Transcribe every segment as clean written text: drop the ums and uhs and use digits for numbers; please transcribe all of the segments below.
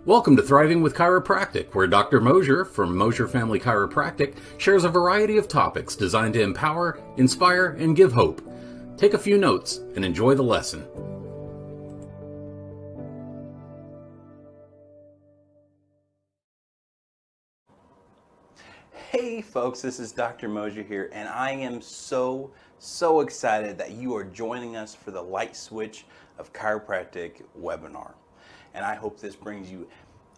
Welcome to Thriving with Chiropractic, where Dr. Mosier from Mosier Family Chiropractic shares a variety of topics designed to empower, inspire, and give hope. Take a few notes and enjoy the lesson. Hey folks, this is Dr. Mosier here, and I am so excited that you are joining us for the Light Switch of Chiropractic webinar. And I hope this brings you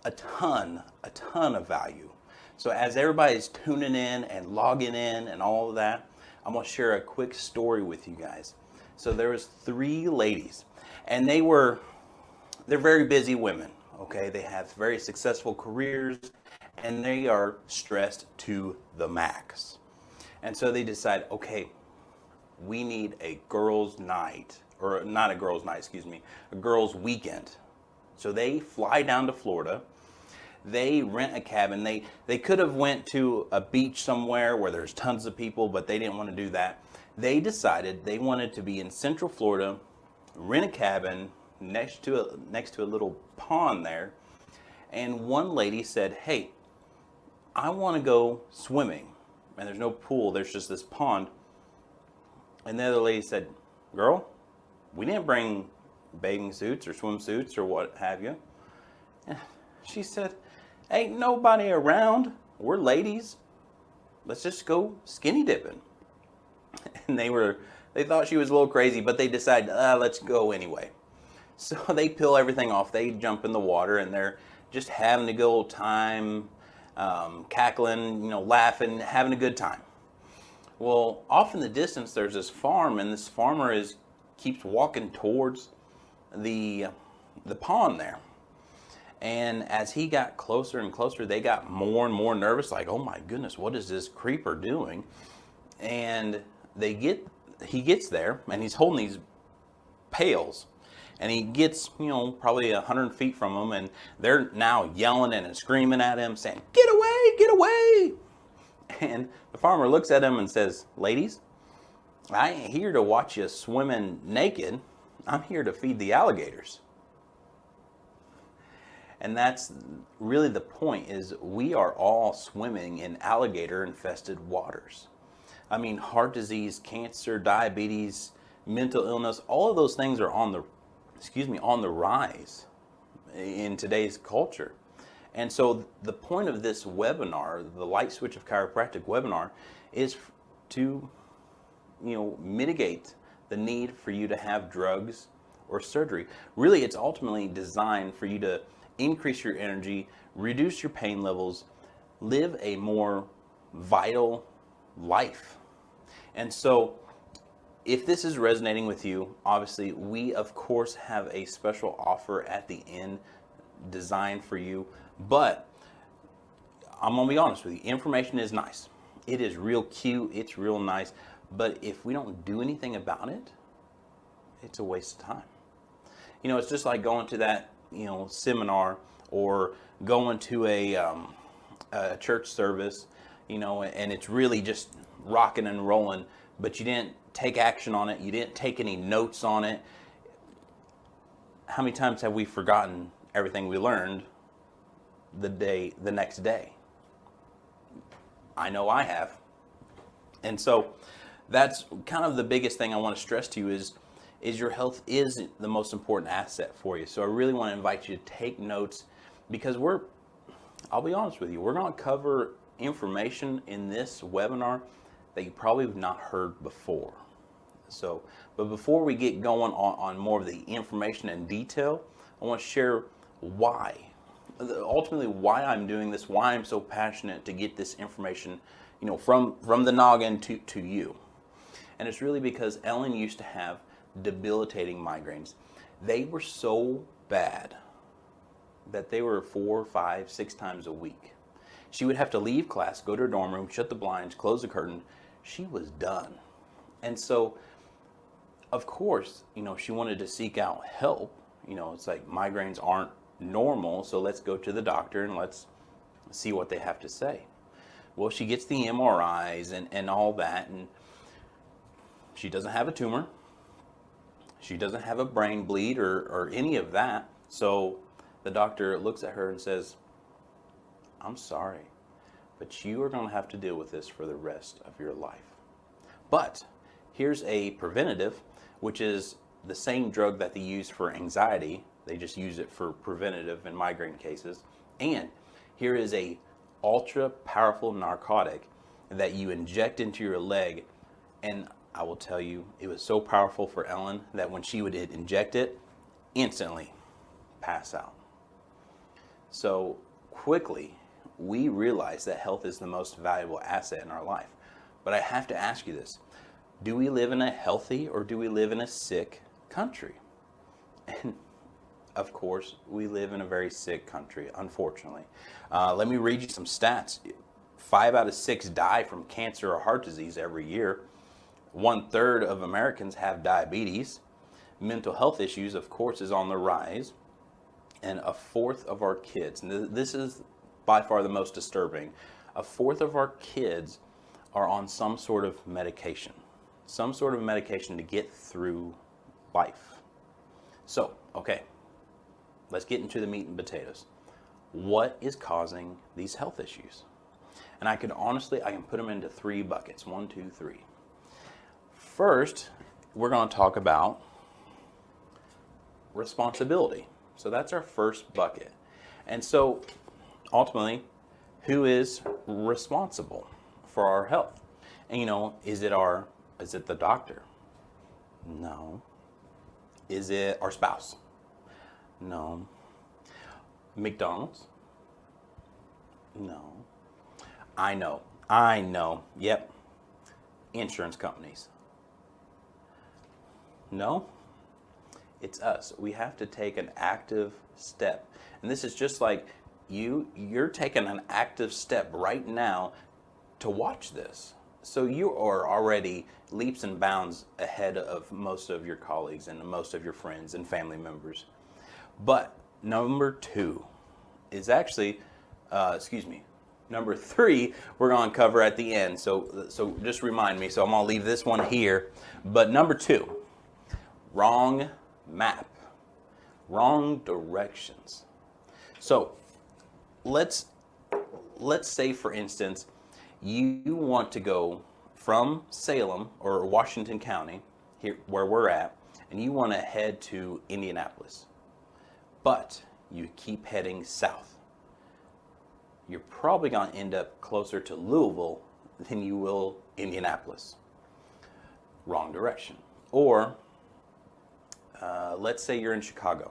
a ton of value. So as everybody's tuning in and logging in and all of that, I'm gonna share a quick story with you guys. So there was 3 ladies, and they're very busy women, okay? They have very successful careers, and they are stressed to the max. And so they decide, okay, we need a girls' night, or not a girls' night, excuse me, a girls' weekend. So they fly down to Florida. They rent a cabin. They could have went to a beach somewhere where there's tons of people, but they didn't want to do that. They decided they wanted to be in Central Florida, rent a cabin next to a little pond there. And one lady said, "Hey, I want to go swimming." And there's no pool, there's just this pond. And the other lady said, "Girl, we didn't bring bathing suits or swimsuits or what have you." And she said, "Ain't nobody around. We're ladies. Let's just go skinny dipping." And they thought she was a little crazy, but they decided, let's go anyway. So they peel everything off. They jump in the water, and they're just having a good old time, cackling, laughing, having a good time. Well, off in the distance, there's this farm, and this farmer keeps walking towards the pond there. And as he got closer and closer, they got more and more nervous, like, "Oh my goodness, what is this creeper doing?" And he gets there, and he's holding these pails, and he gets, probably 100 feet from them, and they're now yelling and screaming at him, saying, "Get away, get away!" And the farmer looks at him and says, "Ladies, I ain't here to watch you swimming naked. I'm here to feed the alligators." And that's really the point, is we are all swimming in alligator-infested waters. I mean, heart disease, cancer, diabetes, mental illness, all of those things are on the rise in today's culture. And so the point of this webinar, the Light Switch of Chiropractic webinar, is to mitigate the need for you to have drugs or surgery. Really, it's ultimately designed for you to increase your energy, reduce your pain levels, live a more vital life. And so if this is resonating with you, obviously we of course have a special offer at the end designed for you. But I'm gonna be honest with you, information is nice. It is real cute, it's real nice. But if we don't do anything about it, it's a waste of time. It's just like going to that seminar, or going to a church service, and it's really just rocking and rolling, but you didn't take action on it, you didn't take any notes on it. How many times have we forgotten everything we learned the next day? I know I have. And so that's kind of the biggest thing I want to stress to you, is your health is the most important asset for you. So I really want to invite you to take notes, because I'll be honest with you, we're going to cover information in this webinar that you probably have not heard before. So, but before we get going on more of the information and detail, I want to share ultimately why I'm doing this, why I'm so passionate to get this information, from the noggin to you. And it's really because Ellen used to have debilitating migraines. They were so bad that they were 4, 5, 6 times a week. She would have to leave class, go to her dorm room, shut the blinds, close the curtain. She was done. And so, of course, she wanted to seek out help. It's like, migraines aren't normal, so let's go to the doctor and let's see what they have to say. Well, she gets the MRIs and all that, and she doesn't have a tumor. She doesn't have a brain bleed or any of that. So The doctor looks at her and says, "I'm sorry, but you are going to have to deal with this for the rest of your life. But here's a preventative, which is the same drug that they use for anxiety. They just use it for preventative in migraine cases. And here is a ultra powerful narcotic that you inject into your leg." And I will tell you, it was so powerful for Ellen that when she would inject it, instantly pass out. So quickly, we realize that health is the most valuable asset in our life. But I have to ask you this. Do we live in a healthy or do we live in a sick country? And of course, we live in a very sick country, unfortunately. Let me read you some stats. 5 out of 6 die from cancer or heart disease every year. 1/3 of Americans have diabetes. Mental health issues, of course, is on the rise. And 1/4 of our kids, and this is by far the most disturbing, 1/4 of our kids are on some sort of medication. Some sort of medication to get through life. So, okay, let's get into the meat and potatoes. What is causing these health issues? And I can put them into 3 buckets. 1, 2, 3. First, we're going to talk about responsibility. So that's our first bucket. And so ultimately, who is responsible for our health? And is it the doctor? No. Is it our spouse? No. McDonald's? No. I know. Yep. Insurance companies. No. It's us. We have to take an active step. And this is just like you're taking an active step right now to watch this. So you are already leaps and bounds ahead of most of your colleagues and most of your friends and family members. But number 2 is actually, number 3 we're going to cover at the end. So just remind me. So I'm going to leave this one here. But number 2, wrong map, wrong directions. So let's say, for instance, you want to go from Salem or Washington County, here where we're at, and you want to head to Indianapolis, but you keep heading south. You're probably going to end up closer to Louisville than you will Indianapolis. Wrong direction. Or let's say you're in Chicago,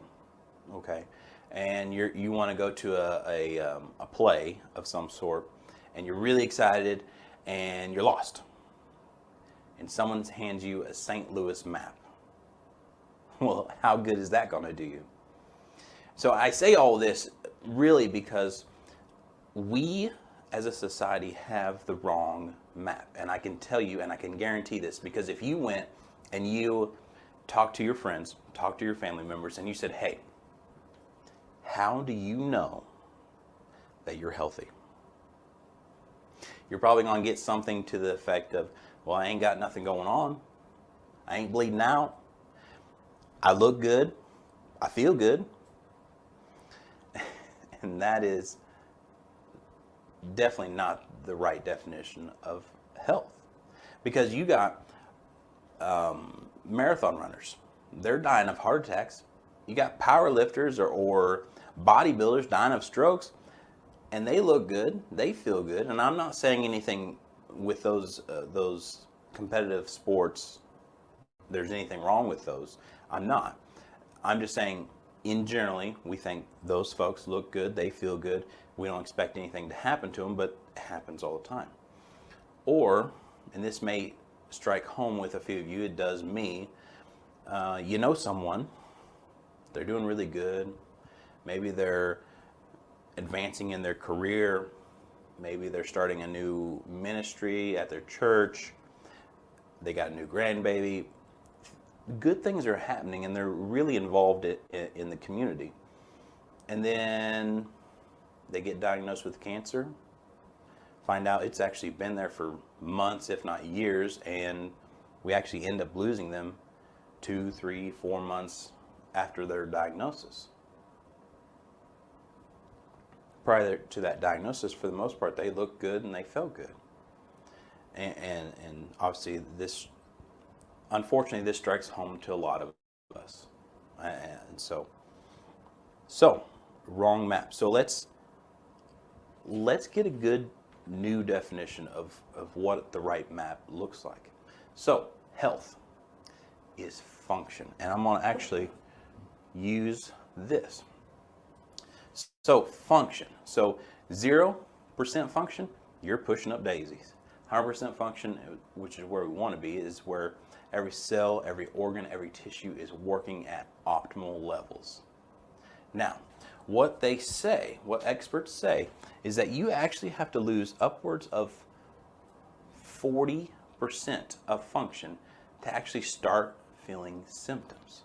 okay, and you want to go to a play of some sort, and you're really excited, and you're lost, and someone hands you a St. Louis map. Well, how good is that going to do you? So I say all this really because we as a society have the wrong map, and I can tell you, and I can guarantee this, because if you went and you talk to your friends, talk to your family members, and you said, "Hey, how do you know that you're healthy?" You're probably going to get something to the effect of, "Well, I ain't got nothing going on. I ain't bleeding out. I look good. I feel good." And that is definitely not the right definition of health. Because you got marathon runners. They're dying of heart attacks. You got power lifters or bodybuilders dying of strokes, and they look good. They feel good. And I'm not saying anything with those competitive sports. There's anything wrong with those. I'm not. I'm just saying, in generally, we think those folks look good. They feel good. We don't expect anything to happen to them, but it happens all the time. Or, and this may strike home with a few of you, it does me, you know someone, they're doing really good. Maybe they're advancing in their career. Maybe they're starting a new ministry at their church. They got a new grandbaby. Good things are happening, and they're really involved in the community. And then they get diagnosed with cancer, find out it's actually been there for months, if not years, and we actually end up losing them 2, 3, 4 months after their diagnosis. prior to that diagnosis, for the most part, they looked good and they felt good. And obviously unfortunately, this strikes home to a lot of us. And so wrong map. So let's get a good new definition of what the right map looks like. So health is function. And I'm going to actually use this. So function. So 0% function, you're pushing up daisies. 100% function, which is where we want to be, is where every cell, every organ, every tissue is working at optimal levels. Now, what they say, what experts say, is that you actually have to lose upwards of 40% of function to actually start feeling symptoms.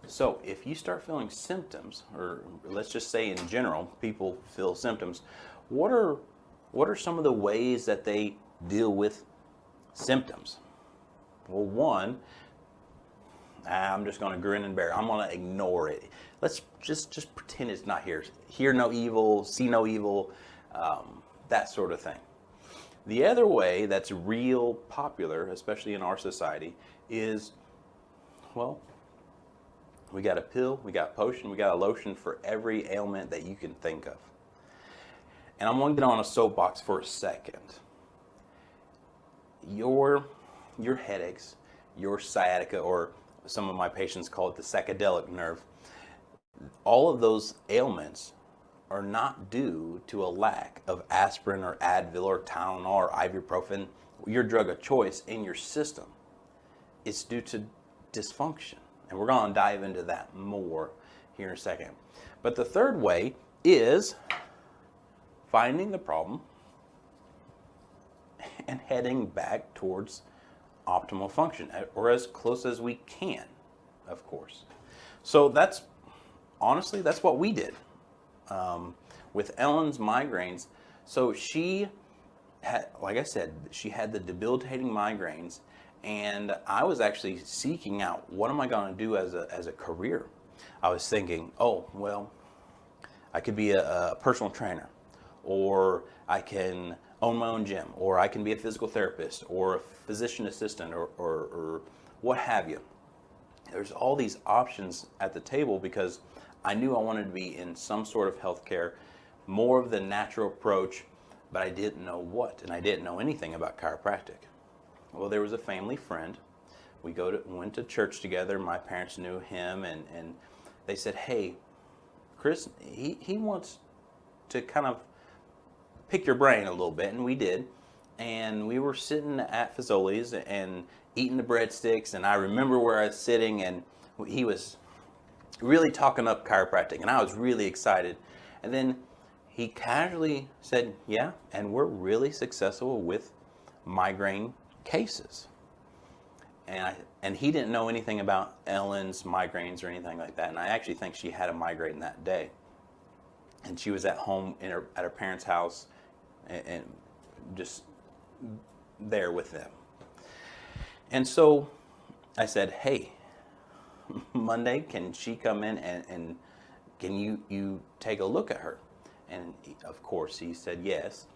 So if you start feeling symptoms, or let's just say in general, people feel symptoms, what are some of the ways that they deal with symptoms? Well, one, I'm just going to grin and bear. I'm going to ignore it. Let's just pretend it's not here. Hear no evil, see no evil, that sort of thing. The other way that's real popular, especially in our society, is, well, we got a pill, we got a potion, we got a lotion for every ailment that you can think of. And I'm going to get on a soapbox for a second. Your headaches, your sciatica, or some of my patients call it the psychedelic nerve, all of those ailments are not due to a lack of aspirin or Advil or Tylenol or ibuprofen, your drug of choice, in your system. It's due to dysfunction. And we're going to dive into that more here in a second. But the third way is finding the problem and heading back towards optimal function, or as close as we can, of course. So that's what we did with Ellen's migraines. So she had, like I said, she had the debilitating migraines, and I was actually seeking out, what am I going to do as a career? I was thinking, oh, well, I could be a personal trainer, or I can own my own gym, or I can be a physical therapist, or a physician assistant, or what have you. There's all these options at the table because I knew I wanted to be in some sort of healthcare, more of the natural approach, but I didn't know what, and I didn't know anything about chiropractic. Well, there was a family friend. We went to church together. My parents knew him, and they said, hey, Chris, he wants to kind of pick your brain a little bit, and we did. And we were sitting at Fazoli's and eating the breadsticks, and I remember where I was sitting, and he was really talking up chiropractic, and I was really excited. And then he casually said, yeah, and we're really successful with migraine cases. And he didn't know anything about Ellen's migraines or anything like that, and I actually think she had a migraine that day. And she was at home at her parents' house and just there with them. And so I said, hey, Monday, can she come in and can you take a look at her? And of course he said yes.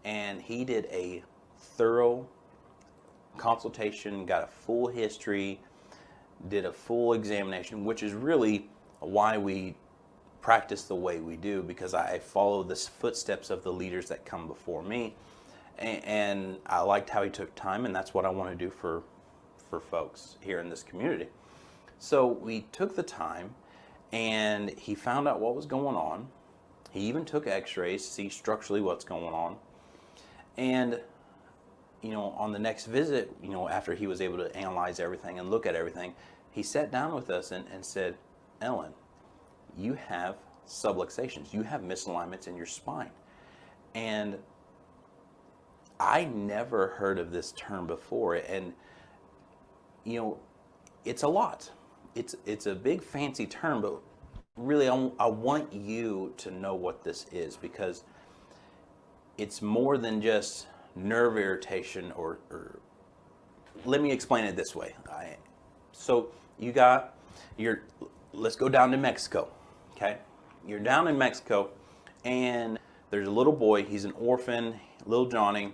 And he did a thorough consultation, got a full history, did a full examination, which is really why we practice the way we do, because I follow the footsteps of the leaders that come before me. And I liked how he took time, and that's what I want to do for folks here in this community. So we took the time, and he found out what was going on. He even took x-rays to see structurally what's going on. And on the next visit, after he was able to analyze everything and look at everything, he sat down with us and said, Ellen, you have subluxations. You have misalignments in your spine. And I never heard of this term before. And, it's a lot. It's a big fancy term, but really I want you to know what this is, because it's more than just nerve irritation or let me explain it this way. So let's go down to Mexico, okay? You're down in Mexico And there's a little boy, he's an orphan, little Johnny,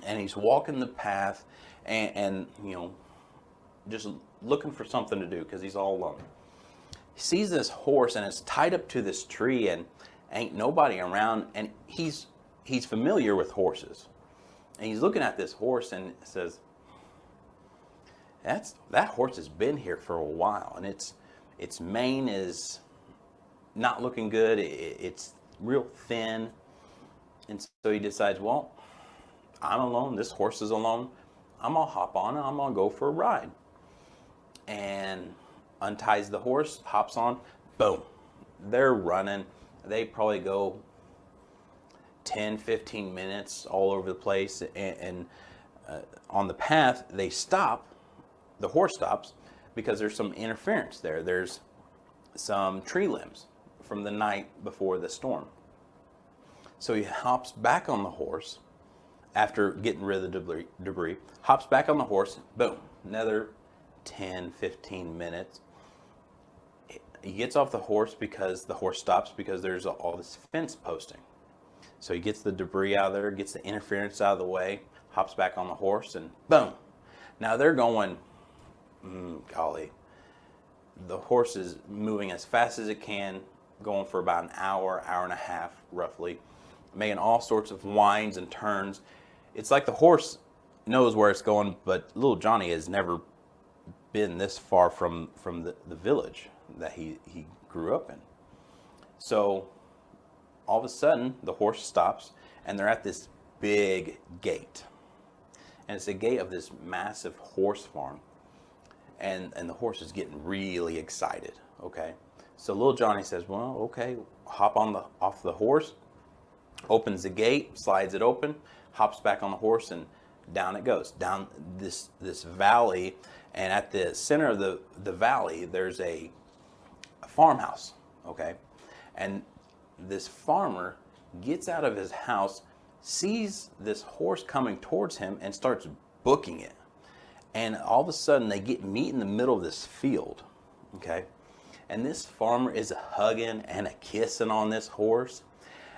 and he's walking the path and just looking for something to do because he's all alone. He sees this horse and it's tied up to this tree and ain't nobody around, and he's familiar with horses. And he's looking at this horse and says, that horse has been here for a while, and its mane is not looking good. It's real thin. And so he decides, well, I'm alone. This horse is alone. I'm going to hop on and I'm going to go for a ride. And unties the horse, hops on, boom. They're running. They probably go 10, 15 minutes all over the place. And on the path, they stop. The horse stops because there's some interference there. There's some tree limbs from the night before the storm. So he hops back on the horse after getting rid of the debris, hops back on the horse, boom, another 10, 15 minutes. He gets off the horse because the horse stops because there's all this fence posting. So he gets the debris out of there, gets the interference out of the way, hops back on the horse, and boom. Now they're going, golly, the horse is moving as fast as it can, going for about an hour, hour and a half roughly, making all sorts of winds and turns. It's like the horse knows where it's going, but little Johnny has never been this far from the village that he grew up in. So all of a sudden the horse stops and they're at this big gate. And it's a gate of this massive horse farm. And the horse is getting really excited, okay? So little Johnny says, well, okay, hop off the horse, opens the gate, slides it open, hops back on the horse, and down it goes, down this valley. And at the center of the valley, there's a farmhouse, okay? And this farmer gets out of his house, sees this horse coming towards him, and starts booking it. And all of a sudden, they meet in the middle of this field, okay? And this farmer is hugging and a kissing on this horse.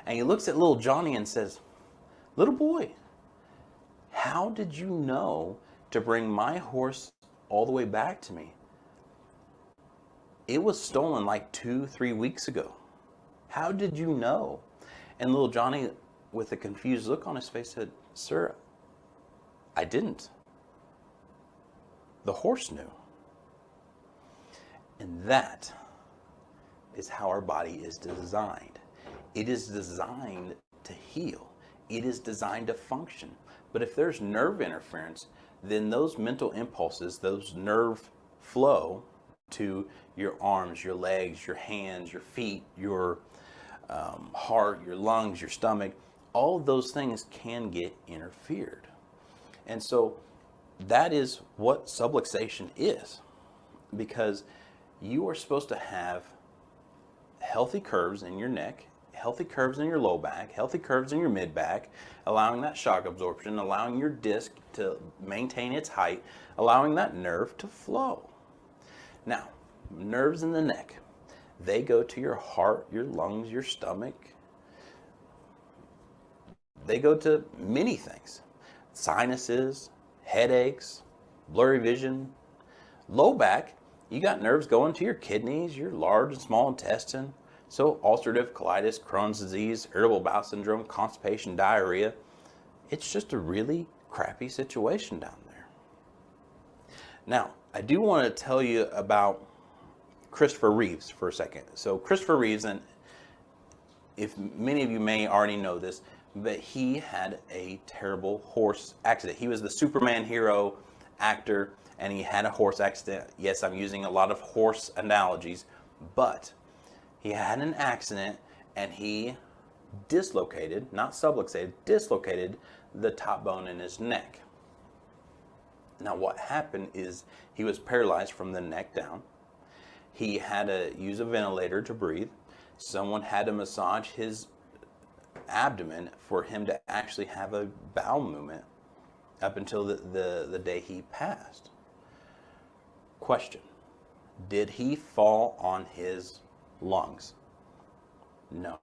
And he looks at little Johnny and says, little boy, how did you know to bring my horse all the way back to me? It was stolen like 2-3 weeks ago. How did you know? And little Johnny, with a confused look on his face, said, sir, I didn't. The horse knew. And that is how our body is designed. It is designed to heal. It is designed to function. But if there's nerve interference, then those mental impulses, those nerve flow to your arms, your legs, your hands, your feet, your heart, your lungs, your stomach, all of those things can get interfered. And so that is what subluxation is, because you are supposed to have healthy curves in your neck, healthy curves in your low back, healthy curves in your mid back, allowing that shock absorption, allowing your disc to maintain its height, allowing that nerve to flow. Now, nerves in the neck, they go to your heart, your lungs, your stomach. They go to many things. Sinuses, headaches, blurry vision. Low back, you got nerves going to your kidneys, your large and small intestine. So ulcerative colitis, Crohn's disease, irritable bowel syndrome, constipation, diarrhea. It's just a really crappy situation down there. Now, I do want to tell you about Christopher Reeves for a second. So Christopher Reeves, and if many of you may already know this, but he had a terrible horse accident. He was the Superman hero actor, and he had a horse accident. Yes, I'm using a lot of horse analogies, but he had an accident and he dislocated, not subluxated, dislocated the top bone in his neck. Now what happened is he was paralyzed from the neck down. He had to use a ventilator to breathe. Someone had to massage his abdomen for him to actually have a bowel movement up until the day he passed. Question: did he fall on his lungs? No.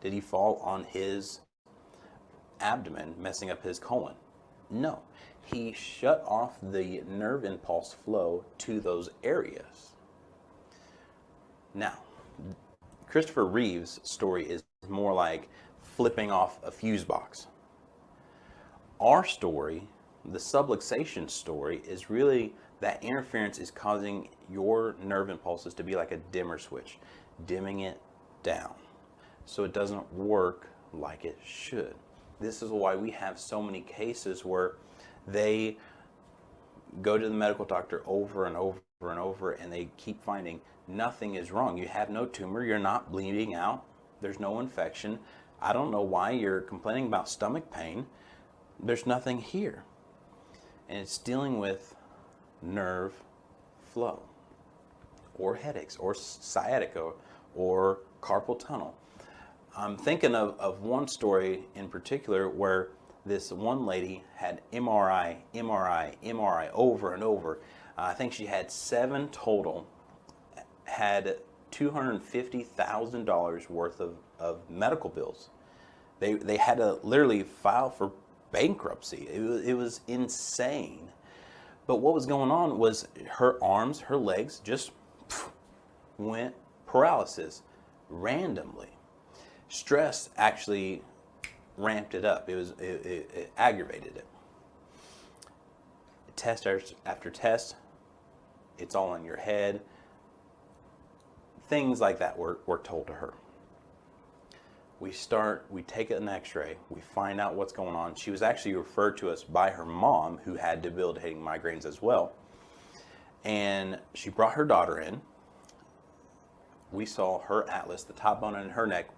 Did he fall on his abdomen, messing up his colon? No. He shut off the nerve impulse flow to those areas. Now, Christopher Reeve's story is more like flipping off a fuse box. Our story, the subluxation story, is really that interference is causing your nerve impulses to be like a dimmer switch, dimming it down so it doesn't work like it should. This is why we have so many cases where they go to the medical doctor over and over and over, and they keep finding nothing is wrong. You have no tumor, you're not bleeding out, there's no infection. I don't know why you're complaining about stomach pain. There's nothing here. And it's dealing with nerve flow, or headaches, or sciatica, or carpal tunnel. I'm thinking of one story in particular where this one lady had MRI over and over. I think she had 7 total, had $250,000 worth of medical bills. They had to literally file for bankruptcy. It was insane. But what was going on was her arms, her legs just went paralysis randomly. Stress actually ramped it up. It aggravated it. Test after test, it's all in your head. Things like that were told to her. We take an x-ray, we find out what's going on. She was actually referred to us by her mom, who had debilitating migraines as well. And she brought her daughter in. We saw her atlas, the top bone in her neck,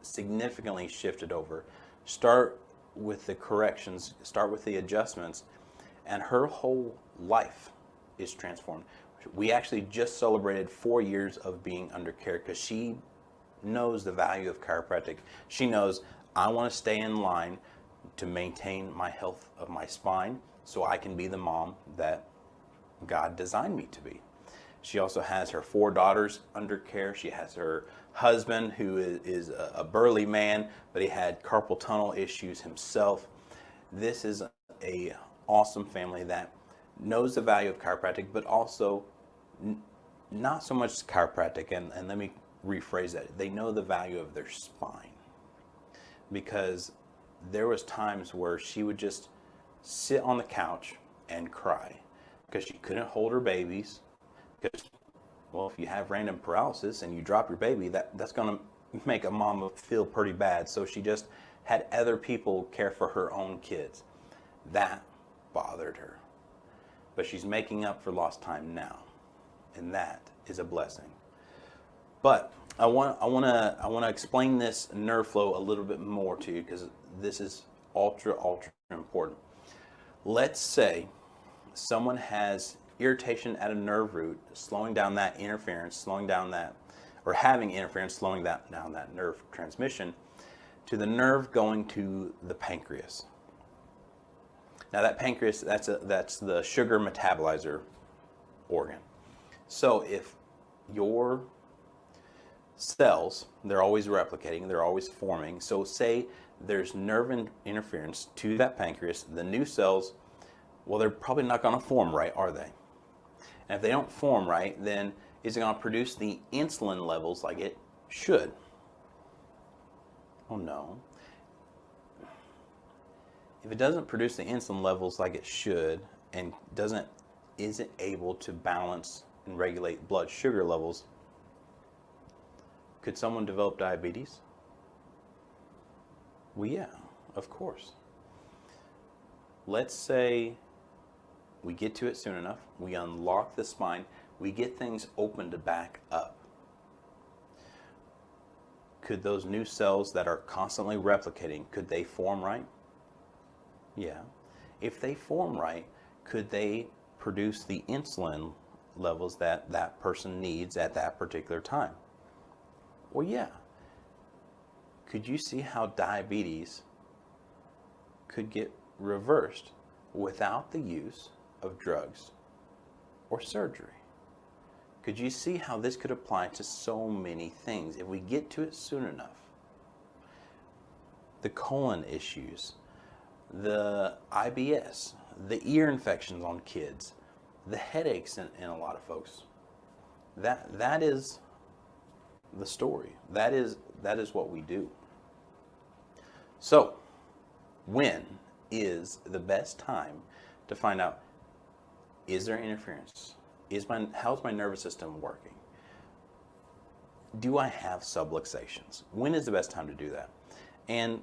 significantly shifted over. Start with the corrections, start with the adjustments, and her whole life is transformed. We actually just celebrated 4 years of being under care because she knows the value of chiropractic. She knows, I want to stay in line to maintain my health of my spine so I can be the mom that God designed me to be. She also has her 4 daughters under care. She has her husband, who is a burly man, but he had carpal tunnel issues himself. This is a awesome family that knows the value of chiropractic, but also not so much chiropractic, and let me rephrase that. They know the value of their spine, because there was times where she would just sit on the couch and cry because she couldn't hold her babies. Because, well, if you have random paralysis and you drop your baby, that's going to make a mom feel pretty bad. So she just had other people care for her own kids. That bothered her. But she's making up for lost time now, and that is a blessing. But I want to explain this nerve flow a little bit more to you, because this is ultra important. Let's say someone has irritation at a nerve root, slowing down that interference, slowing down that, or having interference, slowing down that nerve transmission to the nerve going to the pancreas. Now that pancreas, that's the sugar metabolizer organ. So if your cells, they're always replicating, they're always forming. So say there's nerve interference to that pancreas, the new cells, well, they're probably not going to form right, are they? And if they don't form right, then is it going to produce the insulin levels like it should? Oh no. If it doesn't produce the insulin levels like it should, and isn't able to balance and regulate blood sugar levels, could someone develop diabetes? Well, yeah, of course. Let's say we get to it soon enough, we unlock the spine, we get things opened back up. Could those new cells that are constantly replicating, could they form right? Yeah. If they form right, could they produce the insulin levels that that person needs at that particular time? Well, yeah. Could you see how diabetes could get reversed without the use of drugs or surgery? Could you see how this could apply to so many things if we get to it soon enough? the colon issues, the IBS, the ear infections on kids, the headaches in a lot of folks. That is the story. That is what we do. So, when is the best time to find out, is there interference? How's my nervous system working? Do I have subluxations? When is the best time to do that? And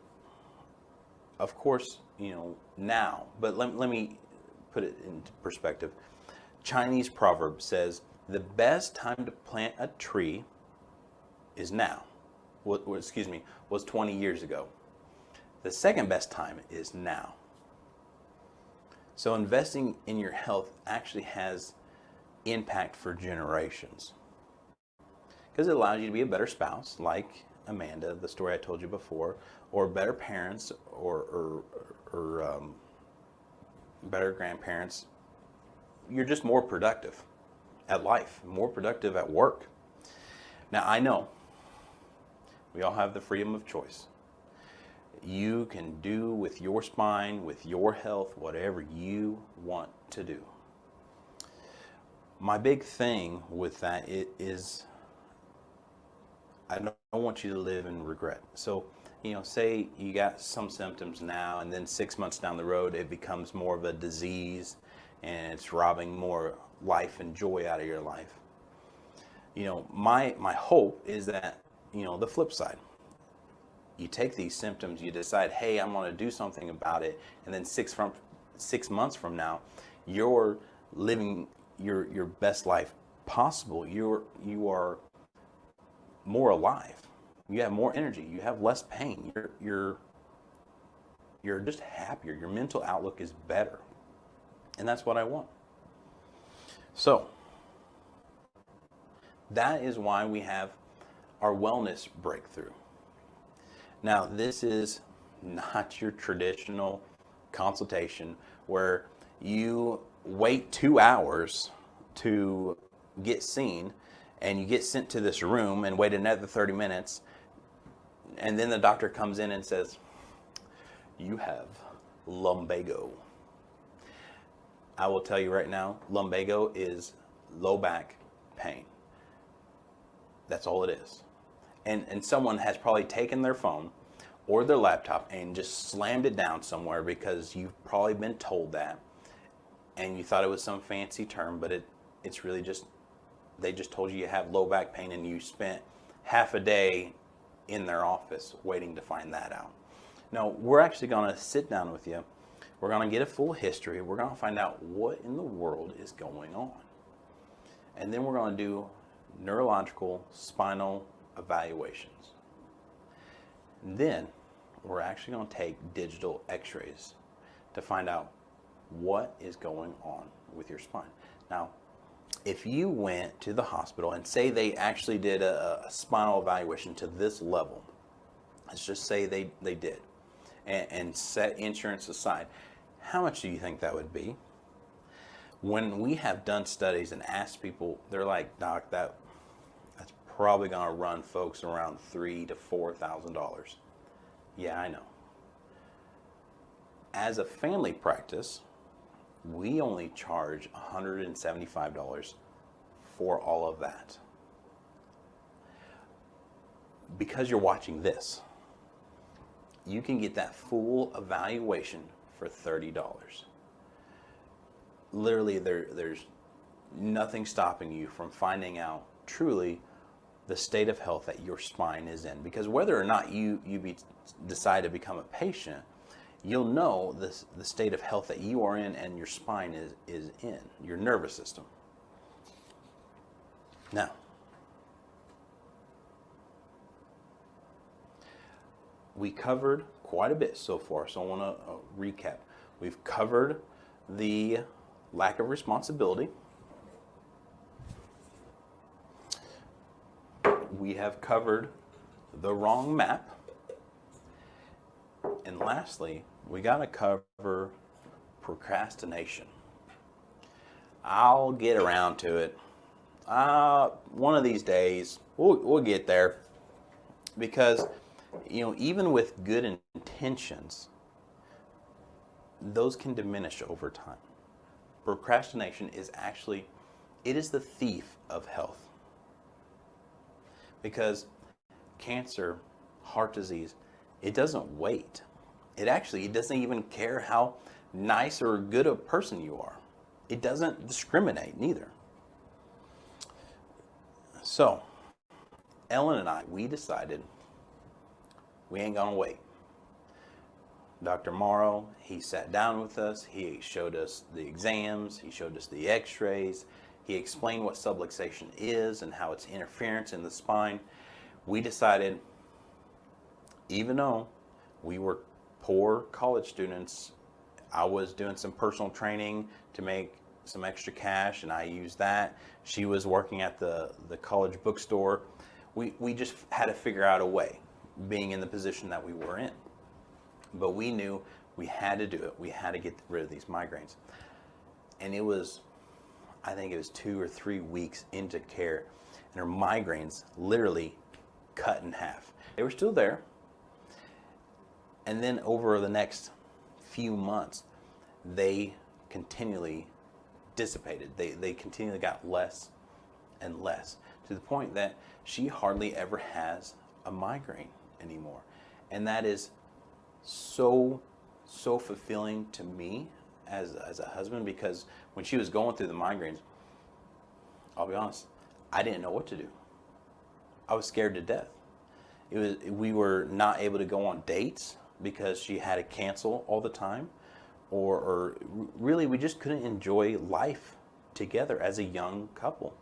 of course, now, but let me put it into perspective. Chinese proverb says the best time to plant a tree is now. Was 20 years ago. The second best time is now. So investing in your health actually has impact for generations, because it allows you to be a better spouse, like Amanda, the story I told you before, or better parents, or better grandparents. You're just more productive at life, more productive at work. Now, I know we all have the freedom of choice. You can do with your spine, with your health, whatever you want to do. My big thing with that is I don't want you to live in regret. So, say you got some symptoms now, and then 6 months down the road, it becomes more of a disease, and it's robbing more life and joy out of your life. My hope is that, the flip side. You take these symptoms, you decide, hey, I'm going to do something about it, and then 6 months from now, you're living your best life possible. You are more alive. You have more energy. You have less pain. You're just happier. Your mental outlook is better, and that's what I want. So that is why we have our wellness breakthrough. Now, this is not your traditional consultation where you wait 2 hours to get seen, and you get sent to this room and wait another 30 minutes, and then the doctor comes in and says, you have lumbago. I will tell you right now, lumbago is low back pain. That's all it is. And someone has probably taken their phone or their laptop and just slammed it down somewhere because you've probably been told that, and you thought it was some fancy term, but it's really just, they just told you have low back pain, and you spent half a day in their office waiting to find that out. No, we're actually going to sit down with you. We're going to get a full history. We're going to find out what in the world is going on. And then we're going to do neurological spinal evaluations. And then we're actually going to take digital x-rays to find out what is going on with your spine. Now, if you went to the hospital and say they actually did a spinal evaluation to this level, let's just say they did, and set insurance aside, how much do you think that would be? When we have done studies and asked people, they're like, Doc, that's probably going to run folks around $3,000 to $4,000. Yeah, I know. As a family practice, we only charge $175 for all of that. Because you're watching this, you can get that full evaluation for $30. Literally, there's nothing stopping you from finding out truly the state of health that your spine is in. Because whether or not you decide to become a patient, you'll know the state of health that you are in and your spine is in, your nervous system. Now, we covered quite a bit so far, so I want to recap. We've covered the lack of responsibility. We have covered the wrong map. And lastly, we got to cover procrastination. I'll get around to it. One of these days, we'll get there. Because even with good intentions, those can diminish over time. Procrastination is actually, it is the thief of health. Because cancer, heart disease, it doesn't wait. It doesn't even care how nice or good a person you are. It doesn't discriminate neither. So, Ellen and I, we decided we ain't gonna wait. Dr. Morrow, he sat down with us, he showed us the exams, he showed us the x-rays, he explained what subluxation is and how it's interference in the spine. We decided, even though we were poor college students, I was doing some personal training to make some extra cash, and I used that. She was working at the college bookstore. We just had to figure out a way, being in the position that we were in. But we knew we had to do it. We had to get rid of these migraines. And it was, I think it was 2 or 3 weeks into care, and her migraines literally cut in half. They were still there. And then over the next few months, they continually dissipated. They continually got less and less, to the point that she hardly ever has a migraine anymore. And that is so fulfilling to me as a husband, because when she was going through the migraines, I'll be honest, I didn't know what to do. I was scared to death. We were not able to go on dates because she had to cancel all the time, or really we just couldn't enjoy life together as a young couple.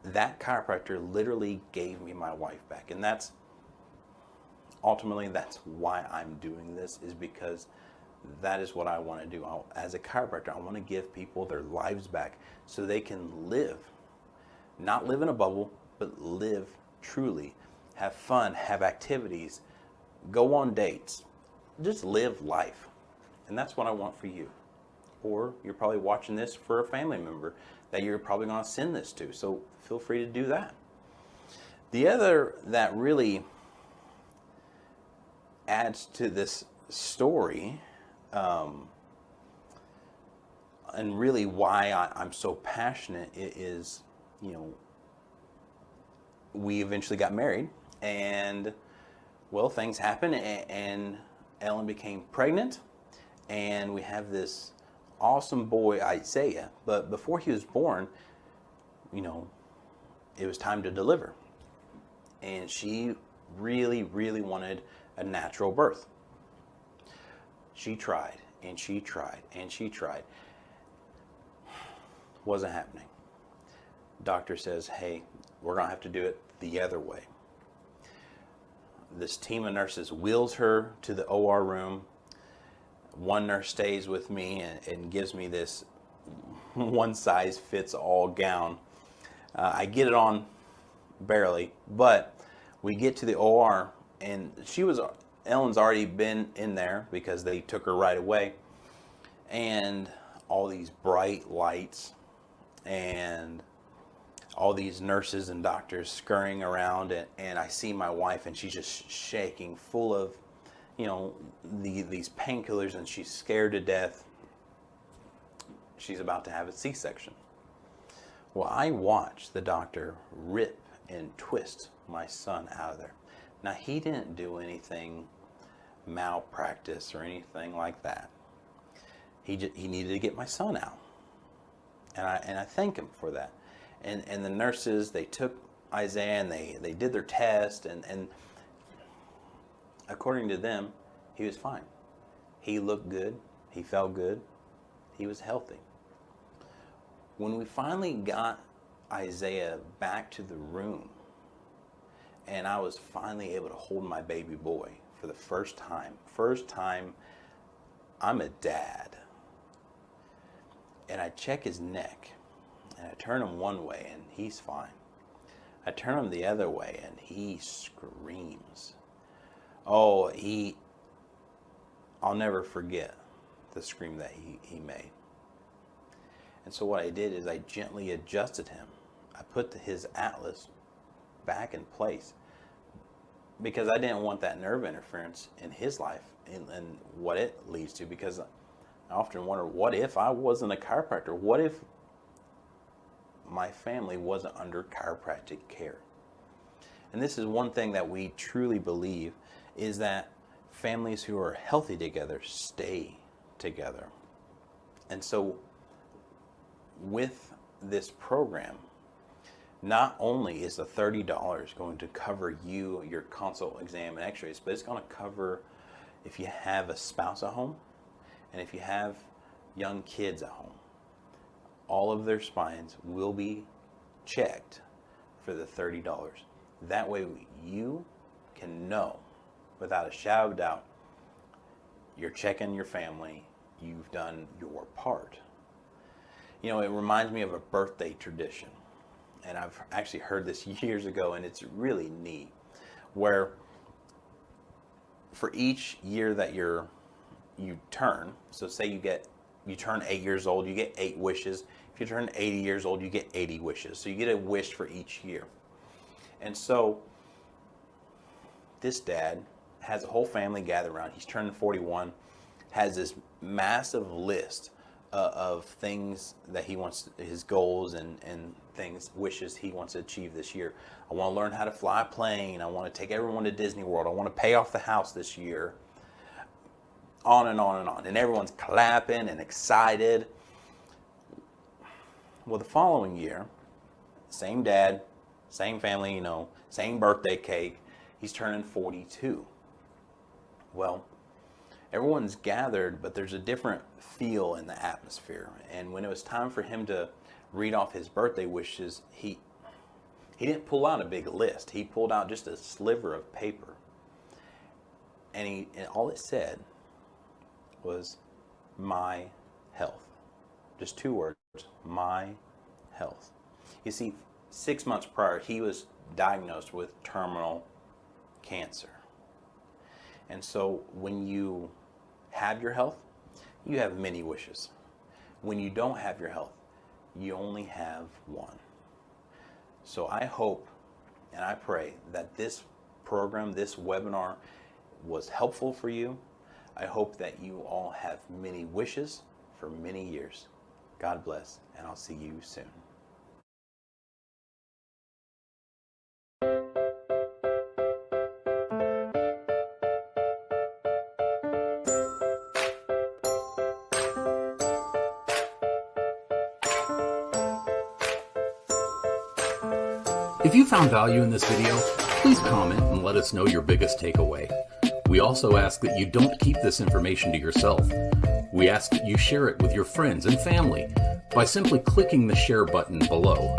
That chiropractor literally gave me my wife back, and that's why I'm doing this, is because that is what I want to do. As a chiropractor, I want to give people their lives back so they can live, not live in a bubble, but live truly, have fun, have activities, go on dates, just live life. And that's what I want for you. Or you're probably watching this for a family member that you're probably going to send this to, so feel free to do that. The other that really adds to this story, and really why I'm so passionate, is, we eventually got married, and well, things happened, and Ellen became pregnant, and we have this awesome boy, Isaiah. But before he was born, it was time to deliver, and she really, really wanted a natural birth. She tried, and she tried, and she tried. Wasn't happening. Doctor says, hey, we're going to have to do it the other way. This team of nurses wheels her to the OR room. One nurse stays with me and gives me this one-size-fits-all gown. I get it on barely, but we get to the OR, and Ellen's already been in there because they took her right away, and all these bright lights and all these nurses and doctors scurrying around, and I see my wife, and she's just shaking, full of these painkillers, and she's scared to death. She's about to have a C-section. Well, I watched the doctor rip and twist my son out of there. Now, he didn't do anything malpractice or anything like that. He needed to get my son out, and I thank him for that. And the nurses, they took Isaiah and they did their test, and according to them, he was fine. He looked good. He felt good. He was healthy. When we finally got Isaiah back to the room, and I was finally able to hold my baby boy for the first time I'm a dad, and I check his neck, and I turn him one way and he's fine. I turn him the other way and he screams. Oh, I'll never forget the scream that he made. And so what I did is I gently adjusted him. I put his atlas back in place. because I didn't want that nerve interference in his life and what it leads to, because I often wonder, what if I wasn't a chiropractor? What if my family wasn't under chiropractic care? And this is one thing that we truly believe, is that families who are healthy together stay together. And so with this program, not only is the $30 going to cover you, your consult, exam, and x-rays, but it's going to cover if you have a spouse at home and if you have young kids at home. All of their spines will be checked for the $30. That way you can know without a shadow of doubt you're checking your family, you've done your part. You know, it reminds me of a birthday tradition, and I've actually heard this years ago, and it's really neat, where for each year that you turn, so say you turn 8 years old, you get 8 wishes. If you turn 80 years old, you get 80 wishes. So you get a wish for each year. And so this dad has a whole family gather around. He's turning 41, has this massive list of things that he wants, his goals and things, wishes he wants to achieve this year. I want to learn how to fly a plane. I want to take everyone to Disney World. I want to pay off the house this year. On and on and on. And everyone's clapping and excited. Well, the following year, same dad, same family, you know, same birthday cake, he's turning 42. Well, everyone's gathered, but there's a different feel in the atmosphere. And when it was time for him to read off his birthday wishes, he didn't pull out a big list. He pulled out just a sliver of paper. And all it said was, my health. Just 2 words, my health. You see, 6 months prior, he was diagnosed with terminal cancer. And so when you have your health, you have many wishes. When you don't have your health, you only have one. So I hope and I pray that this program, this webinar, was helpful for you. I hope that you all have many wishes for many years. God bless, and I'll see you soon. If you found value in this video, please comment and let us know your biggest takeaway. We also ask that you don't keep this information to yourself. We ask that you share it with your friends and family by simply clicking the share button below.